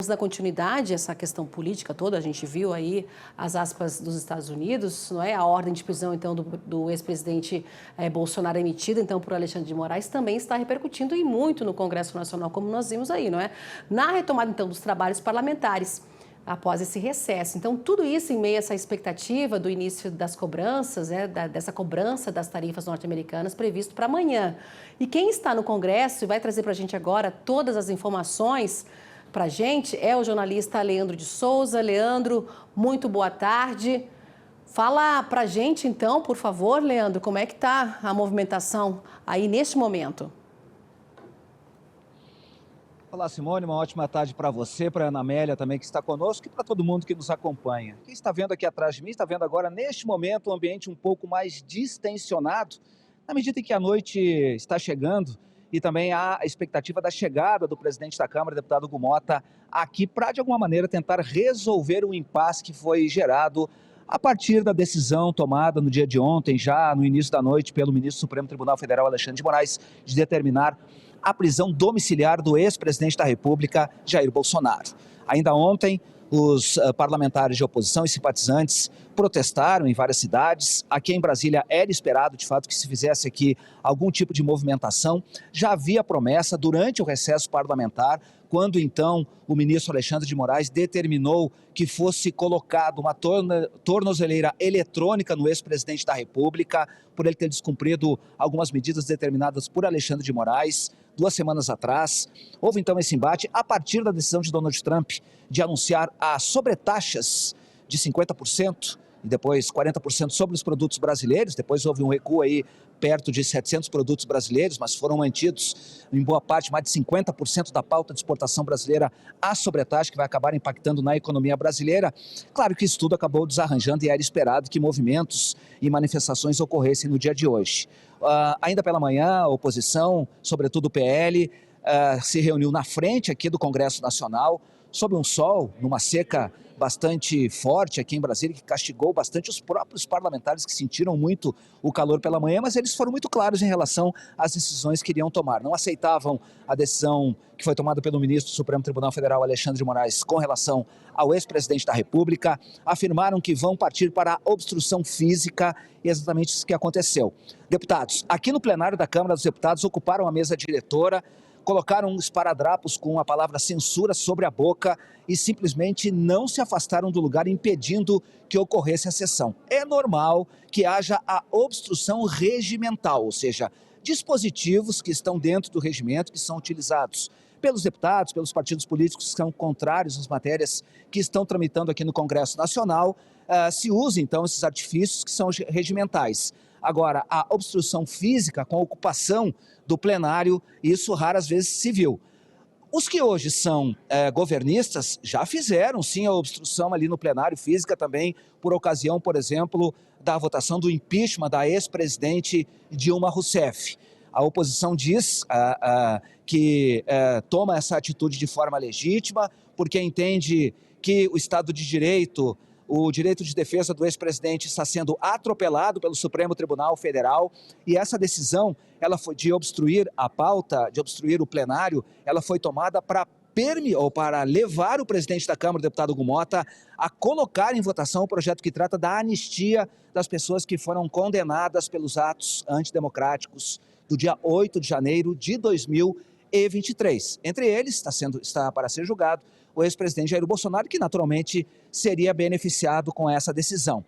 da continuidade, essa questão política toda, a gente viu aí as aspas dos Estados Unidos, não é? A ordem de prisão, então, do ex-presidente Bolsonaro emitida, então, por Alexandre de Moraes, também está repercutindo e muito no Congresso Nacional, como nós vimos aí, não é? Na retomada, então, dos trabalhos parlamentares, após esse recesso. Então, tudo isso em meio a essa expectativa do início das cobranças, dessa cobrança das tarifas norte-americanas previsto para amanhã. E quem está no Congresso e vai trazer para a gente agora todas as informações para a gente é o jornalista Leandro de Souza. Leandro, muito boa tarde. Fala para a gente, então, por favor, Leandro, como é que está a movimentação aí neste momento? Olá, Simone, uma ótima tarde para você, para a Ana Amélia também que está conosco e para todo mundo que nos acompanha. Quem está vendo aqui atrás de mim, está vendo agora, neste momento, um ambiente um pouco mais distensionado, na medida em que a noite está chegando e também há a expectativa da chegada do presidente da Câmara, deputado Hugo Motta, aqui para, de alguma maneira, tentar resolver o impasse que foi gerado a partir da decisão tomada no dia de ontem, já no início da noite, pelo ministro do Supremo Tribunal Federal, Alexandre de Moraes, de determinar a prisão domiciliar do ex-presidente da República, Jair Bolsonaro. Ainda ontem, os parlamentares de oposição e simpatizantes protestaram em várias cidades. Aqui em Brasília era esperado, de fato, que se fizesse aqui algum tipo de movimentação. Já havia promessa durante o recesso parlamentar, quando então o ministro Alexandre de Moraes determinou que fosse colocado uma tornozeleira eletrônica no ex-presidente da República, por ele ter descumprido algumas medidas determinadas por Alexandre de Moraes 2 semanas atrás. Houve então esse embate a partir da decisão de Donald Trump de anunciar as sobretaxas de 50% e depois 40% sobre os produtos brasileiros. Depois houve um recuo aí perto de 700 produtos brasileiros, mas foram mantidos em boa parte, mais de 50% da pauta de exportação brasileira a sobretaxa, que vai acabar impactando na economia brasileira. Claro que isso tudo acabou desarranjando e era esperado que movimentos e manifestações ocorressem no dia de hoje. Ainda pela manhã, a oposição, sobretudo o PL, se reuniu na frente aqui do Congresso Nacional, sob um sol, numa seca bastante forte aqui em Brasília, que castigou bastante os próprios parlamentares que sentiram muito o calor pela manhã, mas eles foram muito claros em relação às decisões que iriam tomar. Não aceitavam a decisão que foi tomada pelo ministro do Supremo Tribunal Federal, Alexandre de Moraes, com relação ao ex-presidente da República. Afirmaram que vão partir para a obstrução física, e é exatamente isso que aconteceu. Deputados, aqui no plenário da Câmara dos Deputados, ocuparam a mesa diretora, colocaram esparadrapos com a palavra censura sobre a boca e simplesmente não se afastaram do lugar, impedindo que ocorresse a sessão. É normal que haja a obstrução regimental, ou seja, dispositivos que estão dentro do regimento, que são utilizados pelos deputados, pelos partidos políticos que são contrários às matérias que estão tramitando aqui no Congresso Nacional, se usam então esses artifícios que são regimentais. Agora, a obstrução física com a ocupação do plenário, isso raras vezes se viu. Os que hoje são governistas já fizeram sim a obstrução ali no plenário, física também, por ocasião, por exemplo, da votação do impeachment da ex-presidente Dilma Rousseff. A oposição diz que toma essa atitude de forma legítima, porque entende que o Estado de Direito, o direito de defesa do ex-presidente está sendo atropelado pelo Supremo Tribunal Federal, e essa decisão ela foi de obstruir a pauta, de obstruir o plenário, ela foi tomada para levar o presidente da Câmara, o deputado Hugo Motta, a colocar em votação o projeto que trata da anistia das pessoas que foram condenadas pelos atos antidemocráticos do dia 8 de janeiro de 2023. Entre eles, está para ser julgado o ex-presidente Jair Bolsonaro, que naturalmente seria beneficiado com essa decisão.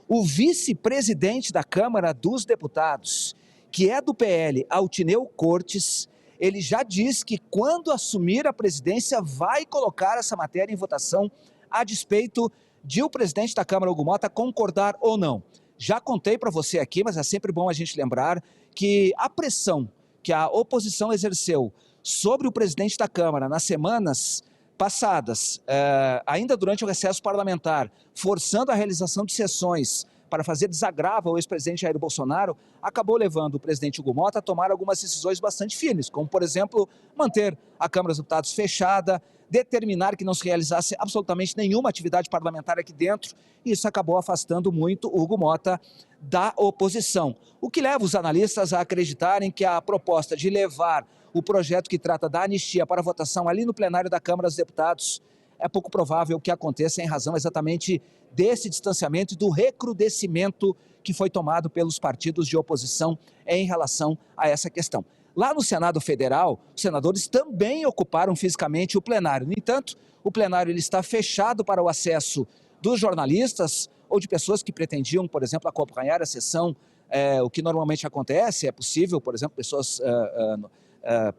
O vice-presidente da Câmara dos Deputados, que é do PL, Altineu Cortes, ele já disse que quando assumir a presidência vai colocar essa matéria em votação a despeito de o presidente da Câmara, Hugo Motta, concordar ou não. Já contei para você aqui, mas é sempre bom a gente lembrar que a pressão que a oposição exerceu sobre o presidente da Câmara nas semanas passadas, ainda durante o recesso parlamentar, forçando a realização de sessões para fazer desagravo ao ex-presidente Jair Bolsonaro, acabou levando o presidente Hugo Motta a tomar algumas decisões bastante firmes, como, por exemplo, manter a Câmara dos Deputados fechada, determinar que não se realizasse absolutamente nenhuma atividade parlamentar aqui dentro, e isso acabou afastando muito o Hugo Motta da oposição. O que leva os analistas a acreditarem que a proposta de levar o projeto que trata da anistia para votação ali no plenário da Câmara dos Deputados é pouco provável que aconteça em razão exatamente desse distanciamento e do recrudescimento que foi tomado pelos partidos de oposição em relação a essa questão. Lá no Senado Federal, os senadores também ocuparam fisicamente o plenário. No entanto, o plenário ele está fechado para o acesso dos jornalistas ou de pessoas que pretendiam, por exemplo, acompanhar a sessão. O que normalmente acontece, é possível, por exemplo, pessoas,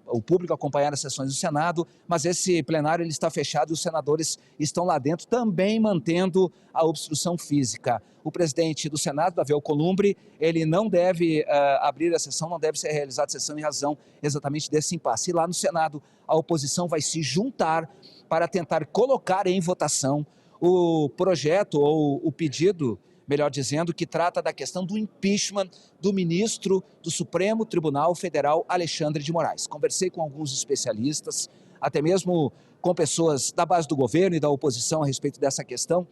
o público acompanhar as sessões do Senado, mas esse plenário ele está fechado e os senadores estão lá dentro também mantendo a obstrução física. O presidente do Senado, Davi Alcolumbre, ele não deve abrir a sessão, não deve ser realizada a sessão em razão exatamente desse impasse. E lá no Senado, a oposição vai se juntar para tentar colocar em votação o projeto ou o pedido, melhor dizendo, que trata da questão do impeachment do ministro do Supremo Tribunal Federal, Alexandre de Moraes. Conversei com alguns especialistas, até mesmo com pessoas da base do governo e da oposição a respeito dessa questão.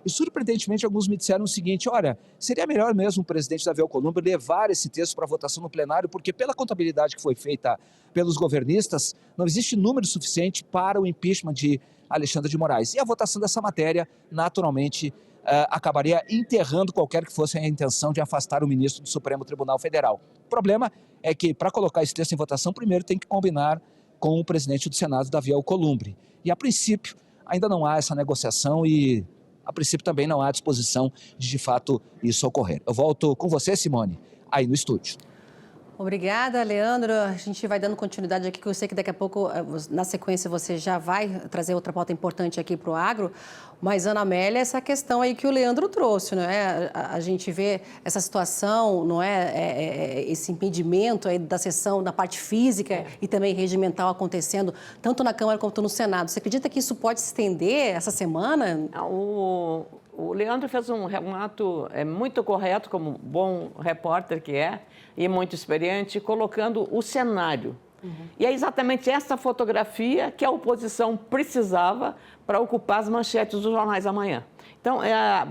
E, surpreendentemente, alguns me disseram o seguinte: olha, seria melhor mesmo o presidente Davi Alcolumbre levar esse texto para votação no plenário, porque pela contabilidade que foi feita pelos governistas, não existe número suficiente para o impeachment de Alexandre de Moraes. E a votação dessa matéria, naturalmente, acabaria enterrando qualquer que fosse a intenção de afastar o ministro do Supremo Tribunal Federal. O problema é que, para colocar esse texto em votação, primeiro tem que combinar com o presidente do Senado, Davi Alcolumbre. E, a princípio, ainda não há essa negociação e, a princípio, também não há disposição de fato, isso ocorrer. Eu volto com você, Simone, aí no estúdio. Obrigada, Leandro. A gente vai dando continuidade aqui, que eu sei que daqui a pouco, na sequência, você já vai trazer outra pauta importante aqui para o agro. Mas, Ana Amélia, essa questão aí que o Leandro trouxe, não é? A gente vê essa situação, não é? Esse impedimento aí da sessão, da parte física e também regimental acontecendo, tanto na Câmara quanto no Senado. Você acredita que isso pode se estender essa semana? O Leandro fez um relato muito correto, como bom repórter que é, e muito experiente, colocando o cenário. E é exatamente essa fotografia que a oposição precisava para ocupar as manchetes dos jornais amanhã. Então,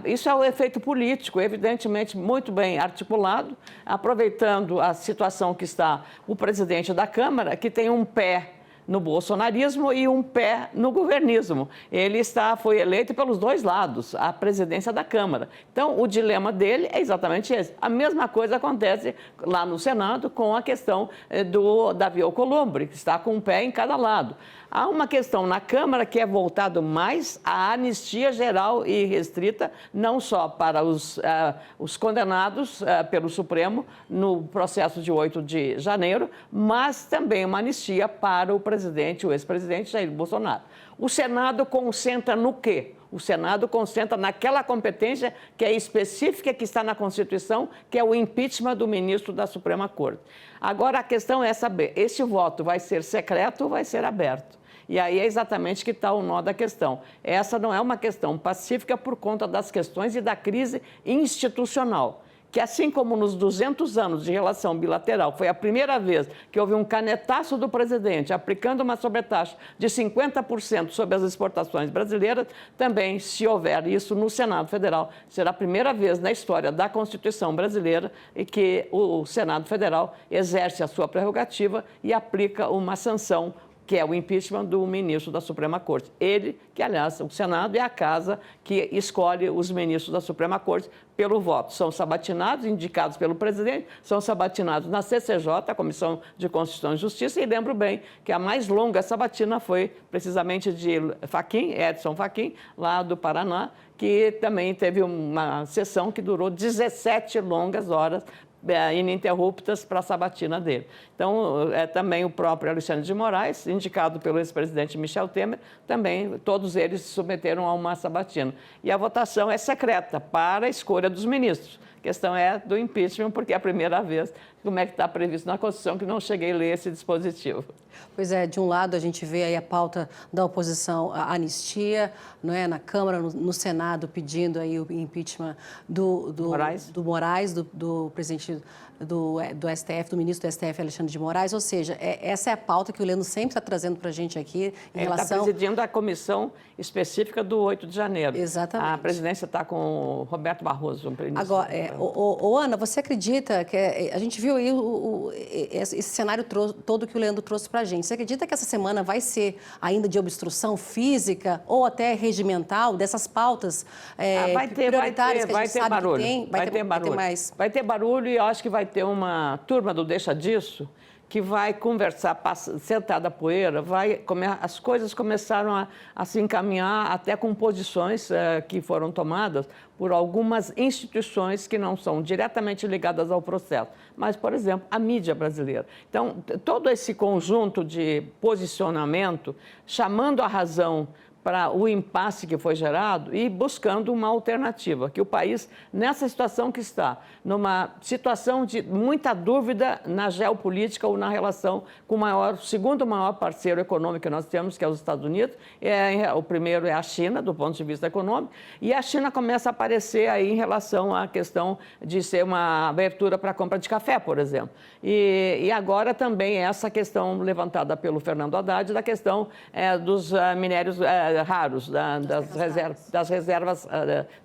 isso é o efeito político, evidentemente muito bem articulado, aproveitando a situação que está o presidente da Câmara, que tem um pé no bolsonarismo e um pé no governismo. Ele foi eleito pelos dois lados, a presidência da Câmara. Então, o dilema dele é exatamente esse. A mesma coisa acontece lá no Senado com a questão do Davi Alcolumbre, que está com um pé em cada lado. Há uma questão na Câmara que é voltado mais à anistia geral e restrita, não só para os condenados pelo Supremo no processo de 8 de janeiro, mas também uma anistia para o ex-presidente Jair Bolsonaro. O Senado concentra no quê? O Senado concentra naquela competência que é específica, que está na Constituição, que é o impeachment do ministro da Suprema Corte. Agora, a questão é saber, esse voto vai ser secreto ou vai ser aberto? E aí é exatamente que está o nó da questão. Essa não é uma questão pacífica por conta das questões e da crise institucional, que assim como nos 200 anos de relação bilateral, foi a primeira vez que houve um canetaço do presidente aplicando uma sobretaxa de 50% sobre as exportações brasileiras, também, se houver isso no Senado Federal, será a primeira vez na história da Constituição brasileira em que o Senado Federal exerce a sua prerrogativa e aplica uma sanção, que é o impeachment do ministro da Suprema Corte. Ele, que, aliás, o Senado é a casa que escolhe os ministros da Suprema Corte pelo voto. São sabatinados, indicados pelo presidente, são sabatinados na CCJ, a Comissão de Constituição e Justiça, e lembro bem que a mais longa sabatina foi precisamente de Edson Fachin, lá do Paraná, que também teve uma sessão que durou 17 longas horas, ininterruptas para a sabatina dele. Então, também o próprio Alexandre de Moraes, indicado pelo ex-presidente Michel Temer, também todos eles se submeteram a uma sabatina. E a votação é secreta para a escolha dos ministros. A questão é do impeachment, porque é a primeira vez, como é que está previsto na Constituição, que não cheguei a ler esse dispositivo. Pois é, de um lado a gente vê aí a pauta da oposição à anistia, não é, na Câmara, no Senado, pedindo aí o impeachment do Moraes, do presidente do STF, do ministro do STF, Alexandre de Moraes, ou seja, essa é a pauta que o Leandro sempre está trazendo para a gente aqui em Ele relação... está presidindo a comissão específica do 8 de janeiro. Exatamente. A presidência está com o Roberto Barroso, o ministro. Agora, Ana, você acredita que a gente viu aí esse cenário todo que o Leandro trouxe para a gente? Você acredita que essa semana vai ser ainda de obstrução física ou até regimental dessas pautas prioritárias que a gente sabe barulho, que tem? Vai ter barulho. Vai ter barulho e eu acho que vai ter uma turma do Deixa Disso que vai conversar, sentada a poeira, as coisas começaram a se encaminhar até com posições que foram tomadas por algumas instituições que não são diretamente ligadas ao processo, mas, por exemplo, a mídia brasileira. Então, todo esse conjunto de posicionamento, chamando a razão para o impasse que foi gerado e buscando uma alternativa, que o país, nessa situação que está, numa situação de muita dúvida na geopolítica ou na relação com o segundo maior parceiro econômico que nós temos, que é os Estados Unidos, o primeiro é a China, do ponto de vista econômico, e a China começa a aparecer aí em relação à questão de ser uma abertura para a compra de café, por exemplo. E agora também essa questão levantada pelo Fernando Haddad, da questão dos minérios raros, das reservas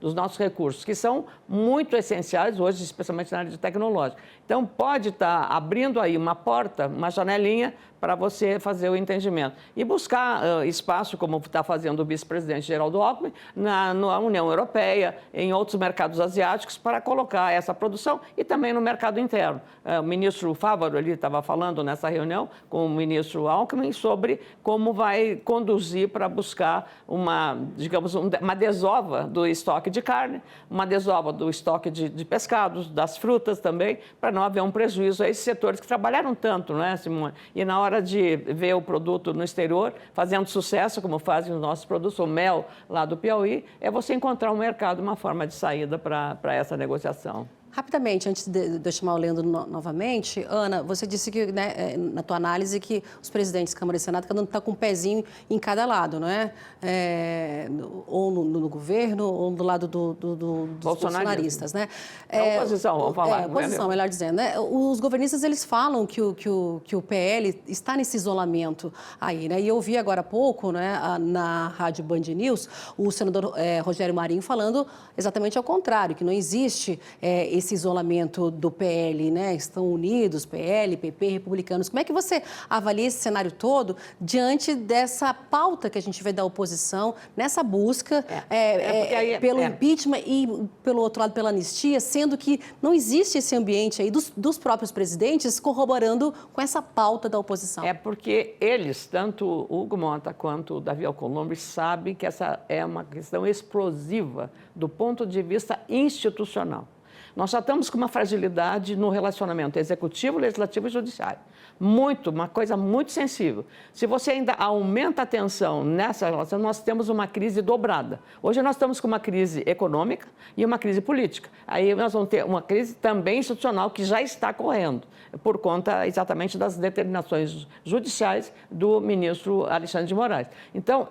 dos nossos recursos, que são muito essenciais hoje, especialmente na área de tecnológica. Então, pode estar abrindo aí uma porta, uma janelinha, para você fazer o entendimento. E buscar espaço, como está fazendo o vice-presidente Geraldo Alckmin, na União Europeia, em outros mercados asiáticos, para colocar essa produção e também no mercado interno. O ministro Fávaro ali estava falando nessa reunião com o ministro Alckmin sobre como vai conduzir para buscar uma desova do estoque de carne, uma desova do estoque de pescados, das frutas também, para não haver um prejuízo a esses setores que trabalharam tanto, não é, Simone? E na hora de ver o produto no exterior fazendo sucesso, como fazem os nossos produtos, o mel lá do Piauí, é você encontrar um mercado, uma forma de saída para essa negociação. Rapidamente, antes de eu chamar o Leandro novamente, Ana, você disse que, né, na tua análise, que os presidentes da Câmara e Senado, cada um está com um pezinho em cada lado, não é? Ou no governo, ou do lado dos bolsonaristas, né? Oposição, vamos falar. Oposição, melhor dizendo, né? Os governistas, eles falam que o PL está nesse isolamento aí, né? E eu ouvi agora há pouco, né, na Rádio Band News, o senador Rogério Marinho falando exatamente ao contrário, que não existe esse isolamento do PL, né? Estão unidos, PL, PP, republicanos. Como é que você avalia esse cenário todo diante dessa pauta que a gente vê da oposição, nessa busca pelo impeachment e, pelo outro lado, pela anistia, sendo que não existe esse ambiente aí dos próprios presidentes corroborando com essa pauta da oposição? É porque eles, tanto o Hugo Mota quanto o Davi Alcolumbre, sabem que essa é uma questão explosiva do ponto de vista institucional. Nós já estamos com uma fragilidade no relacionamento executivo, legislativo e judiciário. Uma coisa muito sensível. Se você ainda aumenta a tensão nessa relação, nós temos uma crise dobrada. Hoje nós estamos com uma crise econômica e uma crise política. Aí nós vamos ter uma crise também institucional que já está correndo, por conta exatamente das determinações judiciais do ministro Alexandre de Moraes. Então,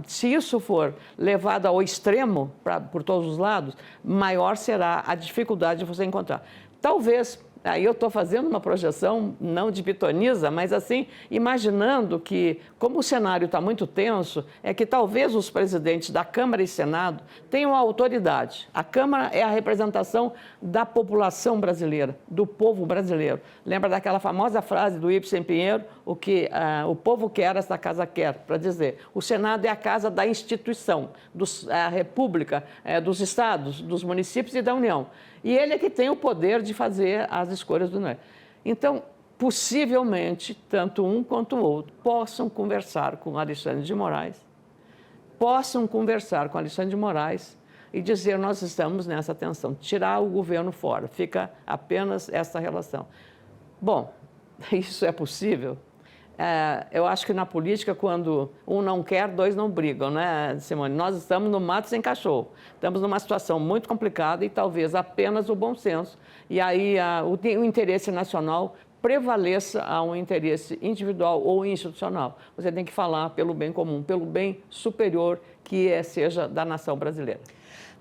se isso for levado ao extremo, por todos os lados, maior será a dificuldade de você encontrar. Talvez, aí eu estou fazendo uma projeção, não de pitoniza, mas assim, imaginando que, como o cenário está muito tenso, é que talvez os presidentes da Câmara e Senado tenham a autoridade. A Câmara é a representação da população brasileira, do povo brasileiro. Lembra daquela famosa frase do Ibsen Pinheiro, o que o povo quer, esta casa quer, para dizer. O Senado é a casa da instituição, a República, dos estados, dos municípios e da União. E ele é que tem o poder de fazer as escolhas do NER. Então, possivelmente, tanto um quanto o outro possam conversar com Alexandre de Moraes, e dizer, nós estamos nessa tensão, tirar o governo fora, fica apenas essa relação. Bom, isso é possível? Eu acho que na política, quando um não quer, dois não brigam, né, Simone? Nós estamos no mato sem cachorro. Estamos numa situação muito complicada e talvez apenas o bom senso. E aí o interesse nacional prevaleça a um interesse individual ou institucional. Você tem que falar pelo bem comum, pelo bem superior que seja da nação brasileira.